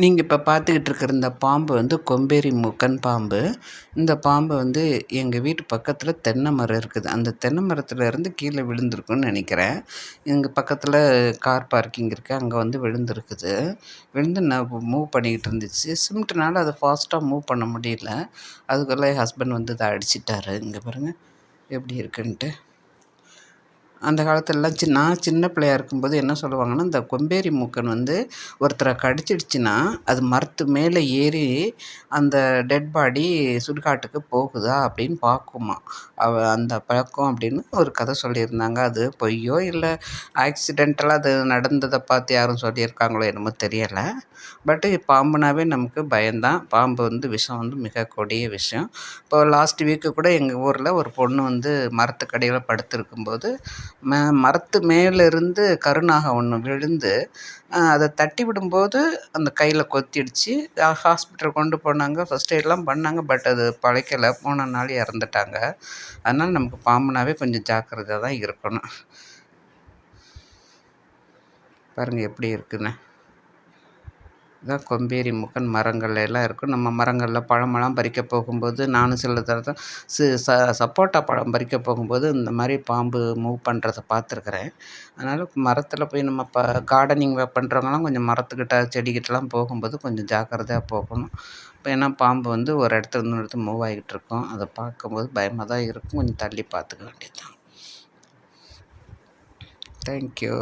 நீங்கள் இப்போ பார்த்துக்கிட்டு இருக்கிற இந்த பாம்பு வந்து கொம்பேரி மூக்கன் பாம்பு. இந்த பாம்பு வந்து எங்கள் வீட்டு பக்கத்தில் தென்னை மரம் இருக்குது. அந்த தென்னை மரத்தில் இருந்து கீழே விழுந்திருக்குன்னு நினைக்கிறேன். எங்கள் பக்கத்தில் கார் பார்க்கிங் இருக்குது, அங்கே வந்து விழுந்திருக்குது. விழுந்து நான் மூவ் பண்ணிக்கிட்டு இருந்துச்சு. சிமெண்ட்னால அதை ஃபாஸ்ட்டாக மூவ் பண்ண முடியல. அதுக்குள்ளே என் ஹஸ்பண்ட் வந்து இதை அடிச்சிட்டாரு. இங்கே பாருங்கள் எப்படி இருக்குன்ட்டு. அந்த காலத்துலலாம் நான் சின்ன பிள்ளையா இருக்கும்போது என்ன சொல்லுவாங்கன்னா, இந்த கொம்பேரி மூக்கன் வந்து ஒருத்தரை கடிச்சிடுச்சுன்னா, அது மரத்து மேலே ஏறி அந்த டெட் பாடி சுடுகாட்டுக்கு போகுதா அப்படின்னு பார்க்குமா. அந்த பழக்கம் அப்படின்னு ஒரு கதை சொல்லியிருந்தாங்க. அது பொய்யோ இல்லை ஆக்சிடென்டலாக அது நடந்ததை பார்த்து யாரும் சொல்லியிருக்காங்களோ என்னமோ தெரியலை. பட்டு பாம்புனாவே நமக்கு பயம்தான். பாம்பு வந்து விஷம் வந்து மிக கொடிய விஷயம். இப்போ லாஸ்ட் வீக்கு கூட எங்கள் ஊரில் ஒரு பொண்ணு வந்து மரத்துக்கடியில் படுத்திருக்கும்போது மரத்து மேலேருந்து கருநாகம் ஒன்று விழுந்து அதை தட்டி விடும்போது அந்த கையில் கொத்திடுச்சு. ஹாஸ்பிட்டல் கொண்டு போனாங்க, ஃபஸ்ட் எய்ட்லாம் பண்ணாங்க. பட் அது பிழைக்கல, 3 நாள் இறந்துட்டாங்க. அதனால் நமக்கு பாம்புனாவே கொஞ்சம் ஜாக்கிரதையாக தான் இருக்கணும். பாருங்கள் எப்படி இருக்குன்னு. இதான் கொம்பேரி மூக்கன் மரங்கள்ல எல்லாம் இருக்கும். நம்ம மரங்களில் பழமெல்லாம் பறிக்க போகும்போது நானும் சில தடவை சப்போட்டா பழம் பறிக்க போகும்போது இந்த மாதிரி பாம்பு மூவ் பண்ணுறத பார்த்துருக்குறேன். அதனால் மரத்தில் போய் நம்ம கார்டனிங் பண்ணுறவங்களாம் கொஞ்சம் மரத்துக்கிட்ட செடிக்கிட்டலாம் போகும்போது கொஞ்சம் ஜாக்கிரதையாக போகணும். இப்போ ஏன்னா பாம்பு வந்து ஒரு இடத்துல இன்னொரு இடத்துல மூவ் ஆகிட்டு இருக்கும். அதை பார்க்கும்போது பயமாக தான் இருக்கும். கொஞ்சம் தள்ளி பார்த்துக்க வேண்டியது தான். தேங்க்யூ.